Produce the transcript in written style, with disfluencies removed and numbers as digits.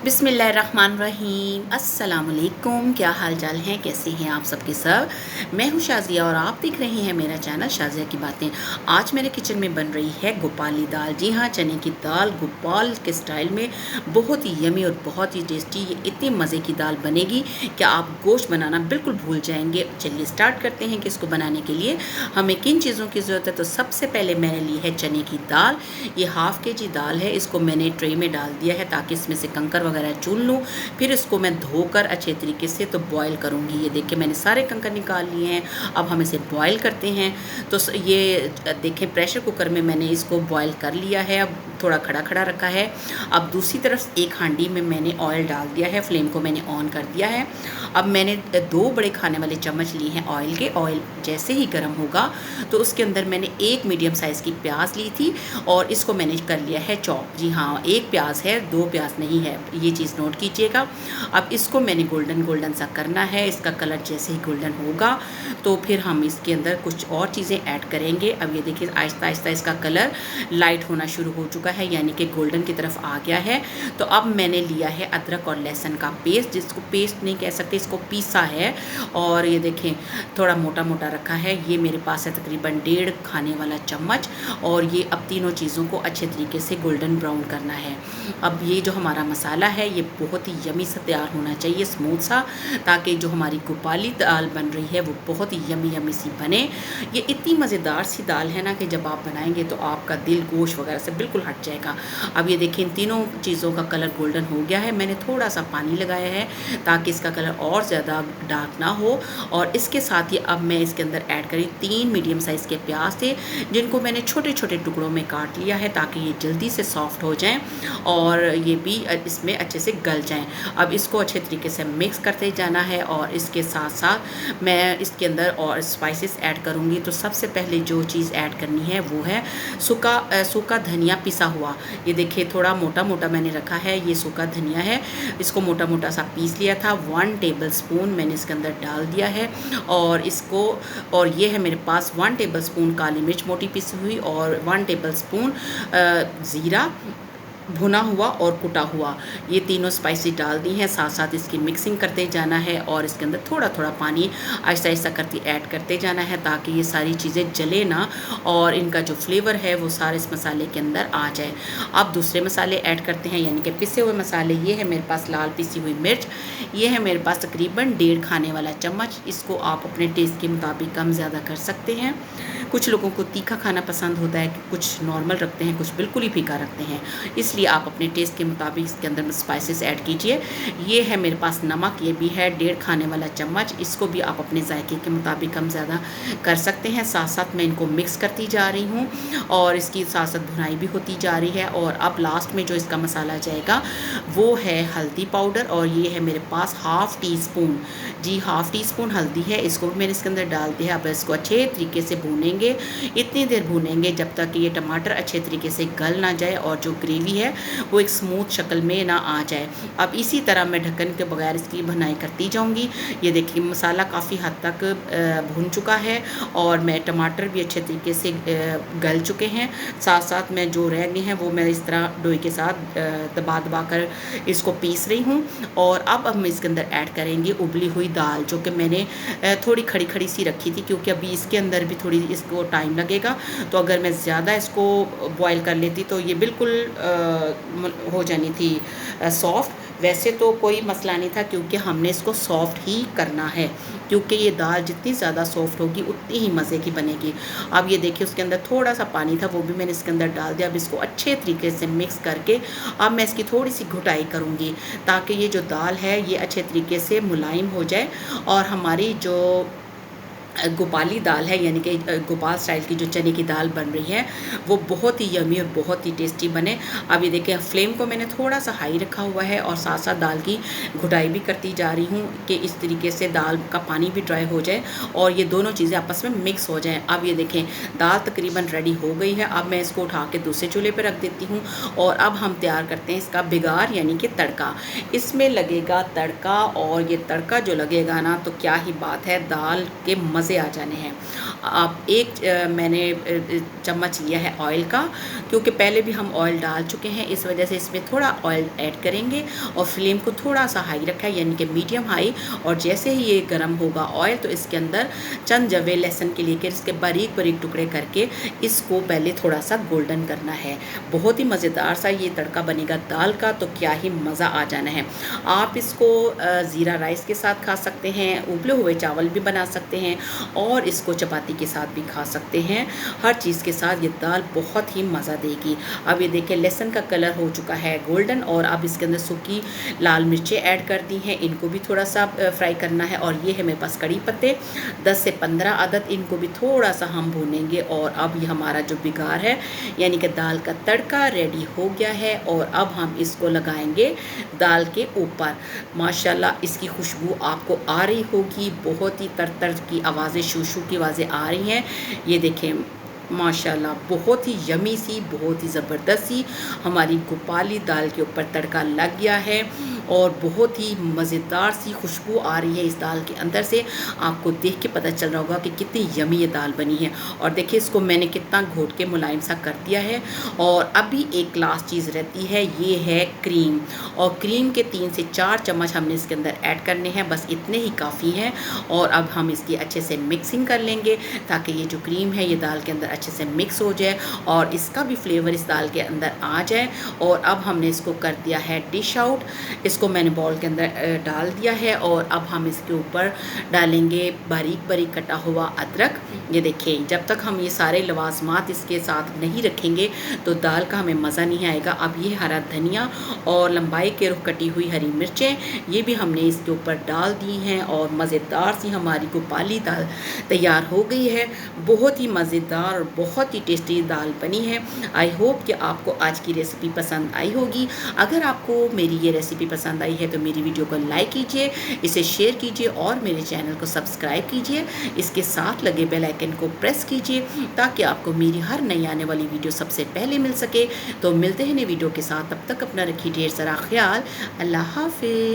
बिस्मिल्लाहिर्रहमानिर्रहीम अस्सलाम वालेकुम। क्या हाल चाल हैं, कैसे हैं आप सबके सब। मैं हूं शाज़िया और आप देख रहे हैं मेरा चैनल शाज़िया की बातें। आज मेरे किचन में बन रही है गोपाली दाल। जी हाँ, चने की दाल गोपाल के स्टाइल में बहुत ही यमी और बहुत ही टेस्टी। ये इतनी मज़े की दाल बनेगी कि आप गोश्त बनाना बिल्कुल भूल जाएंगे। चलिए स्टार्ट करते हैं कि इसको बनाने के लिए हमें किन चीज़ों की ज़रूरत है। तो सबसे पहले मैंने ली है चने की दाल। ये हाफ़ के जी दाल है। इसको मैंने ट्रे में डाल दिया है ताकि इसमें से कंकर वगैरह चुन लूँ। फिर इसको मैं धोकर अच्छे तरीके से तो बॉईल करूँगी। ये देखिए मैंने सारे कंकर निकाल लिए हैं। अब हम इसे बॉईल करते हैं। तो ये देखें प्रेशर कुकर में मैंने इसको बॉईल कर लिया है। अब थोड़ा खड़ा खड़ा रखा है। अब दूसरी तरफ एक हांडी में मैंने ऑयल डाल दिया है। फ्लेम को मैंने ऑन कर दिया है। अब मैंने 2 बड़े खाने वाले चम्मच लिए हैं ऑयल के। ऑयल जैसे ही गर्म होगा तो उसके अंदर मैंने एक मीडियम साइज़ की प्याज ली थी और इसको मैंने कर लिया है चॉप। जी हाँ, एक प्याज है, 2 प्याज नहीं है, ये चीज़ नोट कीजिएगा। अब इसको मैंने गोल्डन गोल्डन सा करना है। इसका कलर जैसे ही गोल्डन होगा तो फिर हम इसके अंदर कुछ और चीज़ें ऐड करेंगे। अब ये देखिए आहिस्ता आहिस्ता इसका कलर लाइट होना शुरू हो चुका है, यानी कि गोल्डन की तरफ आ गया है। तो अब मैंने लिया है अदरक और लहसुन का पेस्ट, जिसको पेस्ट नहीं कह सकते, इसको पीसा है। और ये देखें थोड़ा मोटा मोटा रखा है। ये मेरे पास है तकरीबन 1.5 खाने वाला चम्मच। और ये अब तीनों चीज़ों को अच्छे तरीके से गोल्डन ब्राउन करना है। अब ये जो हमारा मसाला है ये बहुत ही यमी सा तैयार होना चाहिए, स्मूथ सा, ताकि जो हमारी गोपाली दाल बन रही है वो बहुत ही यमी यमी सी बने। ये इतनी मज़ेदार सी दाल है ना कि जब आप बनाएंगे तो आपका दिल गोश्त वगैरह से बिल्कुल हट जाएगा। अब ये देखें इन तीनों चीज़ों का कलर गोल्डन हो गया है। मैंने थोड़ा सा पानी लगाया है ताकि इसका कलर और ज़्यादा डार्क ना हो। और इसके साथ ही अब मैं इसके अंदर ऐड करी 3 मीडियम साइज़ के प्याज थे, जिनको मैंने छोटे छोटे टुकड़ों में काट लिया है ताकि ये जल्दी से सॉफ्ट हो जाएं और ये भी इसमें अच्छे से गल जाएं। अब इसको अच्छे तरीके से मिक्स करते जाना है और इसके साथ साथ मैं इसके अंदर और स्पाइसेस ऐड करूँगी। तो सबसे पहले जो चीज़ ऐड करनी है वो है सूखा धनिया पिसा हुआ। ये देखिए थोड़ा मोटा मोटा मैंने रखा है, ये सूखा धनिया है। इसको मोटा मोटा सा पीस लिया था। 1 टेबल स्पून मैंने इसके अंदर डाल दिया है। और ये है मेरे पास 1 टेबल स्पून काली मिर्च मोटी पिसी हुई और 1 टेबल स्पून ज़ीरा भुना हुआ और कुटा हुआ। ये तीनों स्पाइसेस डाल दी हैं। साथ साथ इसकी मिक्सिंग करते जाना है और इसके अंदर थोड़ा थोड़ा पानी आहिस्ता आहिस्ता करके ऐड करते जाना है ताकि ये सारी चीज़ें जले ना और इनका जो फ्लेवर है वो सारे इस मसाले के अंदर आ जाए। अब दूसरे मसाले ऐड करते हैं, यानी कि पिसे हुए मसाले। ये है मेरे पास लाल पिसी हुई मिर्च। ये है मेरे पास तकरीबन 1.5 खाने वाला चम्मच। इसको आप अपने टेस्ट के मुताबिक कम ज़्यादा कर सकते हैं। कुछ लोगों को तीखा खाना पसंद होता है, कुछ नॉर्मल रखते हैं, कुछ बिल्कुल ही फीका रखते हैं, इसलिए आप अपने टेस्ट के मुताबिक इसके अंदर स्पाइसेस ऐड कीजिए। ये है मेरे पास नमक, ये भी है 1.5 खाने वाला चम्मच। इसको भी आप अपने जायके के मुताबिक कम ज़्यादा कर सकते हैं। साथ साथ मैं इनको मिक्स करती जा रही हूँ और इसकी साथ साथ भुनाई भी होती जा रही है। और अब लास्ट में जो इसका मसाला जाएगा वो है हल्दी पाउडर। और ये है मेरे पास 1/2 टी स्पून, जी 1/2 टी स्पून हल्दी है। इसको भी मैंने इसके अंदर डाल दिया। अब इसको अच्छे तरीके से भूनेंगे। इतनी देर भूनेंगे जब तक कि ये टमाटर अच्छे तरीके से गल ना जाए और जो ग्रेवी है वो एक स्मूथ शक्ल में ना आ जाए। अब इसी तरह मैं ढक्कन के बगैर इसकी भुनाई करती जाऊंगी। ये देखिए मसाला काफ़ी हद तक भून चुका है और मैं टमाटर भी अच्छे तरीके से गल चुके हैं। साथ साथ मैं जो रह गए हैं वो मैं इस तरह डोई के साथ दबा दबा कर इसको पीस रही हूँ। और अब हम इसके अंदर ऐड करेंगे उबली हुई दाल, जो कि मैंने थोड़ी खड़ी खड़ी सी रखी थी क्योंकि अभी इसके अंदर भी थोड़ी इसको टाइम लगेगा। तो अगर मैं ज़्यादा इसको बॉईल कर लेती तो ये बिल्कुल हो जानी थी सॉफ्ट। वैसे तो कोई मसला नहीं था क्योंकि हमने इसको सॉफ्ट ही करना है, क्योंकि ये दाल जितनी ज़्यादा सॉफ्ट होगी उतनी ही मज़े की बनेगी। अब ये देखिए उसके अंदर थोड़ा सा पानी था, वो भी मैंने इसके अंदर डाल दिया। अब इसको अच्छे तरीके से मिक्स करके अब मैं इसकी थोड़ी सी घुटाई करूँगी ताकि ये जो दाल है ये अच्छे तरीके से मुलायम हो जाए और हमारी जो गोपाली दाल है, यानी कि गोपाल स्टाइल की जो चने की दाल बन रही है वो बहुत ही यमी और बहुत ही टेस्टी बने। अब ये देखिए फ्लेम को मैंने थोड़ा सा हाई रखा हुआ है और साथ साथ दाल की घुटाई भी करती जा रही हूँ कि इस तरीके से दाल का पानी भी ड्राई हो जाए और ये दोनों चीज़ें आपस में मिक्स हो जाएं। अब ये देखें दाल तकरीबन रेडी हो गई है। अब मैं इसको उठा के दूसरे चूल्हे पर रख देती हूँ और अब हम तैयार करते हैं इसका बिगार, यानी कि तड़का। इसमें लगेगा तड़का और ये तड़का जो लगेगा ना तो क्या ही बात है, दाल के मज़े आ जाने हैं। आप मैंने चम्मच लिया है ऑयल का, क्योंकि पहले भी हम ऑयल डाल चुके हैं, इस वजह से इसमें थोड़ा ऑयल ऐड करेंगे और फ्लेम को थोड़ा सा हाई रखा है, यानी कि मीडियम हाई। और जैसे ही ये गर्म होगा ऑयल, तो इसके अंदर चंद जवे लहसुन के लेकर इसके बारीक बारीक टुकड़े करके इसको पहले थोड़ा सा गोल्डन करना है। बहुत ही मज़ेदार सा ये तड़का बनेगा दाल का, तो क्या ही मज़ा आ जाना है। आप इसको ज़ीरा राइस के साथ खा सकते हैं, उबले हुए चावल भी बना सकते हैं और इसको चपाती के साथ भी खा सकते हैं। हर चीज़ के साथ ये दाल बहुत ही मज़ा देगी। अब ये देखें लहसुन का कलर हो चुका है गोल्डन, और अब इसके अंदर सूखी लाल मिर्चें ऐड कर दी हैं, इनको भी थोड़ा सा फ्राई करना है। और ये है मेरे पास कड़ी पत्ते 10 से 15 अदद, इनको भी थोड़ा सा हम भूनेंगे। और अब ये हमारा जो बिगार है यानी कि दाल का तड़का रेडी हो गया है, और अब हम इसको लगाएंगे दाल के ऊपर। माशाल्लाह इसकी खुशबू आपको आ रही होगी, बहुत ही तर की आवाज़ें, शू शू की आवाज़ें आ रही हैं। ये देखें माशाल्लाह बहुत ही यमी सी, बहुत ही ज़बरदस्त सी हमारी गोपाली दाल के ऊपर तड़का लग गया है, और बहुत ही मज़ेदार सी खुशबू आ रही है इस दाल के अंदर से। आपको देख के पता चल रहा होगा कि कितनी यमी ये दाल बनी है। और देखिए इसको मैंने कितना घोट के मुलायम सा कर दिया है। और अभी एक लास्ट चीज़ रहती है, ये है क्रीम। और क्रीम के 3 से 4 चम्मच हमने इसके अंदर ऐड करने हैं, बस इतने ही काफ़ी हैं। और अब हम इसकी अच्छे से मिक्सिंग कर लेंगे, ताकि ये जो क्रीम है ये दाल के अंदर अच्छे से मिक्स हो जाए और इसका भी फ्लेवर इस दाल के अंदर आ जाए। और अब हमने इसको कर दिया है डिश आउट, इसको मैंने बाउल के अंदर डाल दिया है। और अब हम इसके ऊपर डालेंगे बारीक बारीक कटा हुआ अदरक। ये देखें, जब तक हम ये सारे लवाजमात इसके साथ नहीं रखेंगे तो दाल का हमें मज़ा नहीं आएगा। अब ये हरा धनिया और लंबाई के रुख कटी हुई हरी मिर्चें ये भी हमने इसके ऊपर डाल दी हैं, और मज़ेदार सी हमारी गोपाली दाल तैयार हो गई है। बहुत ही मज़ेदार और बहुत ही टेस्टी दाल बनी है। आई होप कि आपको आज की रेसिपी पसंद आई होगी। अगर आपको मेरी ये रेसिपी पसंद आई है तो मेरी वीडियो को लाइक कीजिए, इसे शेयर कीजिए और मेरे चैनल को सब्सक्राइब कीजिए। इसके साथ लगे बेल आइकन को प्रेस कीजिए, ताकि आपको मेरी हर नई आने वाली वीडियो सबसे पहले मिल सके। तो मिलते हैं नई वीडियो के साथ, तब तक अपना रखिए ढेर सारा ख्याल। अल्लाह हाफ़िज़।